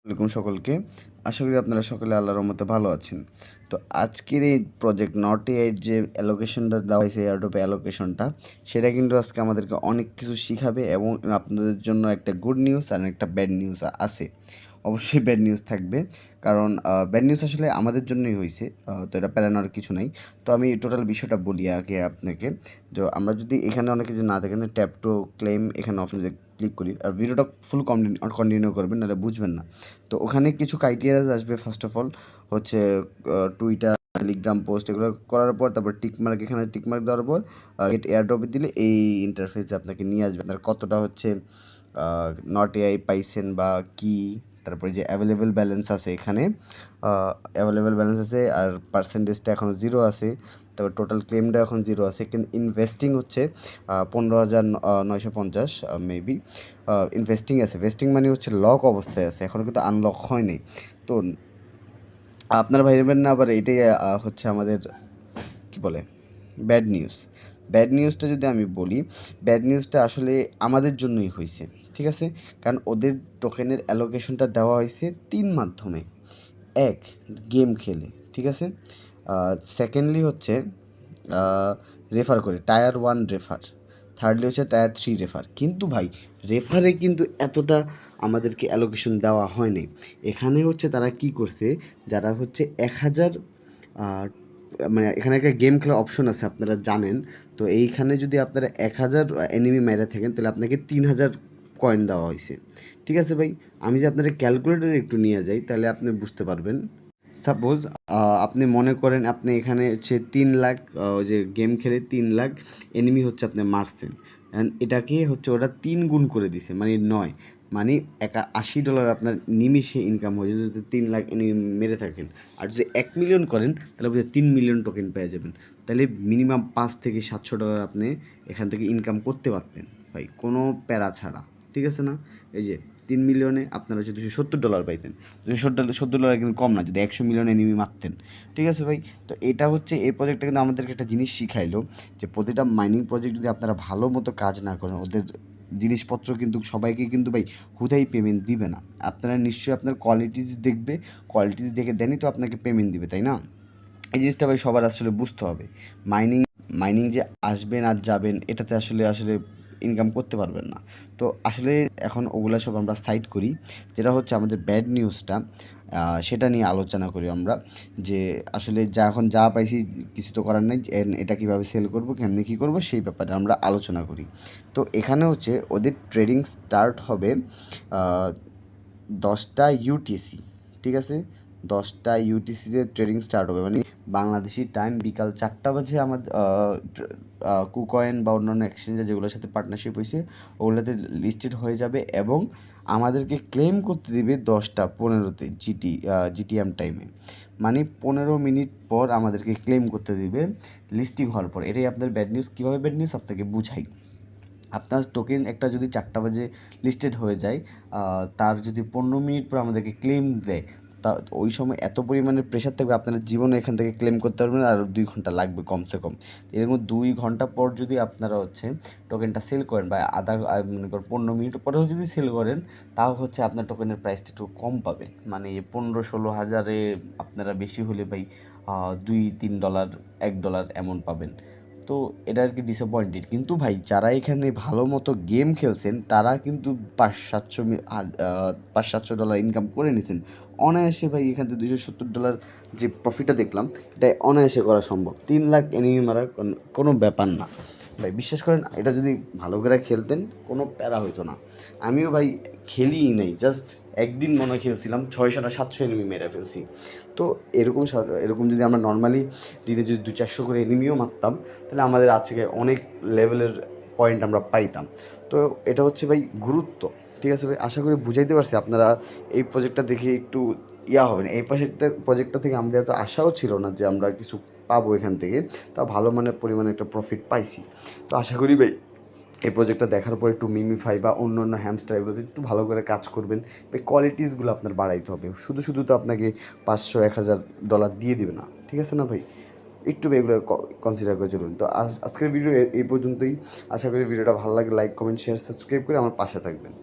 ওয়ালাইকুম সকলকে। আশা করি আপনারা সকলে আল্লাহর রহমতে ভালো আছেন। তো আজকের এই প্রজেক্ট নট এআই যে অ্যালোকেশনটা দেওয়া হয়েছে এয়ারড্রপে অ্যালোকেশনটা, সেটা কিন্তু আজকে আমাদেরকে অনেক কিছু শিখাবে এবং আপনাদের জন্য একটা গুড নিউজ আর একটা ব্যাড নিউজ আছে। অবশ্যই ব্যাড নিউজ থাকবে, কারণ ব্যাড নিউজ আসলে আমাদের জন্যই হইছে। তো এটা প্যারা নেওয়ার কিছু নাই। তো আমি টোটাল বিষয়টা বলি আগে আপনাকে। তো আমরা যদি এখানে অনেক কিছু না দেখেন, ট্যাপ টু ক্লেম এখানে অপশন ক্লিক করি আর ভিডিওটা ফুল কন্টিনিউ করবেন, নাহলে বুঝবেন না। তো ওখানে কিছু ক্রাইটেরিয়াস আসবে। ফার্স্ট অফ অল হচ্ছে টুইটার, টেলিগ্রাম পোস্ট এগুলো করার পর তারপর টিকমার্ক, এখানে টিকমার্ক দেওয়ার পর গেট এয়ারড্রপে দিলে এই ইন্টারফেসে আপনাকে নিয়ে আসবে। আপনার কতটা হচ্ছে নট এআই পাইছেন বা কি, তারপরে যে অ্যাভেলেবেল ব্যালেন্স আছে এখানে, অ্যাভেলেবেল ব্যালেন্স আছে আর পার্সেন্টেজটা এখনও 0 আছে। তারপর টোটাল ক্লেমটা এখন 0 আছে, কিন্তু ইনভেস্টিং হচ্ছে 15,950 মেবি ইনভেস্টিং আছে। ভেস্টিং মানে হচ্ছে লক অবস্থায় আছে, এখনও কিন্তু আনলক হয়নি। তো আপনারা ভাববেন না আবার এটাই হচ্ছে আমাদের কি বলে ব্যাড নিউজ। ব্যাড নিউজটা যদি আমি বলি, ব্যাড নিউজটা আসলে আমাদের জন্যই হয়েছে, ঠিক আছে? কারণ ওদের টোকেনের অ্যালোকেশনটা দেওয়া হয়েছে 3 মাধ্যমে। এক, গেম খেলে, ঠিক আছে? সেকেন্ডলি হচ্ছে রেফার করে, টায়ার 1 রেফার। থার্ডলি হচ্ছে টায়ার 3 রেফার। কিন্তু ভাই, রেফারে কিন্তু এতটা আমাদেরকে অ্যালোকেশন দেওয়া হয়নি। এখানে হচ্ছে তারা কি করছে, যারা হচ্ছে 1000 মানে এখানে একটা গেম খেলার অপশন আছে, আপনারা জানেন। তো এইখানে যদি আপনারা 1000 এনিমি মেরে থাকেন, তাহলে আপনাকে 3000 কয়েন দেওয়া হয়েছে, ঠিক আছে ভাই? আমি যে আপনাদের ক্যালকুলেটর একটু নিয়ে যাই, তাহলে আপনি বুঝতে পারবেন। সাপোজ আপনি মনে করেন আপনি এখানে হচ্ছে 3 লাখ, ওই যে গেম খেলে 3 লাখ এনিমি হচ্ছে আপনি মারছেন, অ্যান্ড এটাকে হচ্ছে ওটা 3 গুণ করে দিছে, মানে 9, মানে $80 আপনার নিমিষে ইনকাম হয়ে যায় যদি 3 লাখ এনিমি মেরে থাকেন। আর যদি 1 মিলিয়ন করেন, তাহলে বুঝে 3 মিলিয়ন টোকেন পেয়ে যাবেন। তাহলে মিনিমাম $500 থেকে $700 আপনি এখান থেকে ইনকাম করতে পারতেন ভাই, কোনো প্যারা ছাড়া, ঠিক আছে না? এই যে 3 মিলিয়নে আপনারা হচ্ছে $270 পাইতেন। $270 কিন্তু কম না, যদি 100 মিলিয়ন এনিমি মারতেন, ঠিক আছে ভাই? তো এটা হচ্ছে এই প্রজেক্টটা কিন্তু আমাদেরকে একটা জিনিস শিখাইলো, যে প্রতিটা মাইনিং প্রজেক্ট যদি আপনারা ভালো মতো কাজ না করেন, ওদের জিনিসপত্র কিন্তু সবাইকে কিন্তু ভাই হুদাই পেমেন্ট দিবে না। আপনারা নিশ্চয়ই আপনার কোয়ালিটিস দেখবে, কোয়ালিটিস দেখে দেনই তো আপনাকে পেমেন্ট দিবে, তাই না? এই জিনিসটা ভাই সবার আসলে বুঝতে হবে। মাইনিং মাইনিং যে আসবেন আর যাবেন, এটাতে আসলে আসলে ইনকাম করতে পারবেন না। তো আসলে এখন ওগুলা সব আমরা সাইড করি। যেটা হচ্ছে আমাদের ব্যাড নিউজটা, সেটা নিয়ে আলোচনা করি আমরা। যে আসলে এখন যা পাইছি, কিছু তো করার নেই, এটা কীভাবে সেল করবো, কেমনি কী করবো, সেই ব্যাপারে আমরা আলোচনা করি। তো এখানে হচ্ছে ওদের ট্রেডিং স্টার্ট হবে 10টা ইউটিসি, ঠিক আছে? 10টা ইউটিসিতে ট্রেডিং স্টার্ট হবে, মানে বাংলাদেশি টাইম বিকাল 4টা বাজে। আমাদের কুকয়েন বা অন্যান্য এক্সচেঞ্জে যেগুলোর সাথে পার্টনারশিপ হয়েছে, ওগুলোতে লিস্টেড হয়ে যাবে এবং আমাদেরকে ক্লেম করতে দিবে 10টা 15-তে জিটিএম টাইমে। মানে 15 মিনিট পর আমাদেরকে ক্লেম করতে দিবে লিস্টিং হওয়ার পর। এটাই আপনার ব্যাড নিউজ। কীভাবে ব্যাড নিউজ আপনাকে বুঝাই। আপনার টোকেন একটা যদি 4টা বাজে লিস্টেড হয়ে যায়, তার যদি 15 মিনিট পর আমাদেরকে ক্লেম দেয়, তা ওই সময় এত পরিমাণে প্রেশার থাকবে, আপনারা জীবনে এখান থেকে ক্লেম করতে পারবেন আর 2 ঘন্টা লাগবে কমসে কম। এরকম 2 ঘন্টা পর যদি আপনারা হচ্ছে টোকেনটা সেল করেন, বা মনে করেন 15 মিনিট পরেও যদি সেল করেন, তাও হচ্ছে আপনার টোকেনের প্রাইসটা একটু কম পাবেন। মানে 15-16 হাজারে আপনারা বেশি হলে ভাই $2-3, $1 এমন পাবেন। তো এটা আর কি ডিসঅ্যাপয়েন্টেড। কিন্তু ভাই, যারা এখানে ভালো মতো গেম খেলছেন, তারা কিন্তু $500-700 ইনকাম করে নিয়েছেন অনায়াসে ভাই। এখান থেকে $270 যে প্রফিটটা দেখলাম, এটা অনায়াসে করা সম্ভব। 3 লাখ এনিমি মারা কোনো ব্যাপার না ভাই, বিশ্বাস করেন। এটা যদি ভালো করে খেলতেন, কোনো প্যারা হইতো না। আমিও ভাই খেলিই নাই, জাস্ট একদিন মনে হয় খেলছিলাম, 600-700 এনিমি মেরে ফেলছি। তো এরকম যদি আমরা নর্মালি দিনে যদি 200-400 করে এনিমিও মারতাম, তাহলে আমাদের আজকে অনেক লেভেলের পয়েন্ট আমরা পাইতাম। তো এটা হচ্ছে ভাই গুরুত্ব, ঠিক আছে ভাই? আশা করি বুঝাইতে পারছি। আপনারা এই প্রজেক্টটা দেখে একটু হবেন। এই প্রজেক্টটা থেকে আমাদের এত আশাও ছিল না যে আমরা কিছু পাবো এখান থেকে। তা ভালো মানের পরিমাণে একটা প্রফিট পাইছি। তো আশা করি ভাই এই প্রজেক্টটা দেখার পর একটু মিমিফাই বা অন্য অন্য হ্যামস্টার এগুলোতে একটু ভালো করে কাজ করবেন। ভাই কোয়ালিটিসগুলো আপনার বাড়াইতে হবে। শুধু তো আপনাকে 500-1000 দিয়ে দিবে না, ঠিক আছে না ভাই? একটু এগুলো কনসিডার করে চলুন। তো আজকের ভিডিও এই পর্যন্তই। আশা করি ভিডিওটা ভালো লাগে। লাইক, কমেন্ট, শেয়ার, সাবস্ক্রাইব করে আমার পাশে থাকবেন।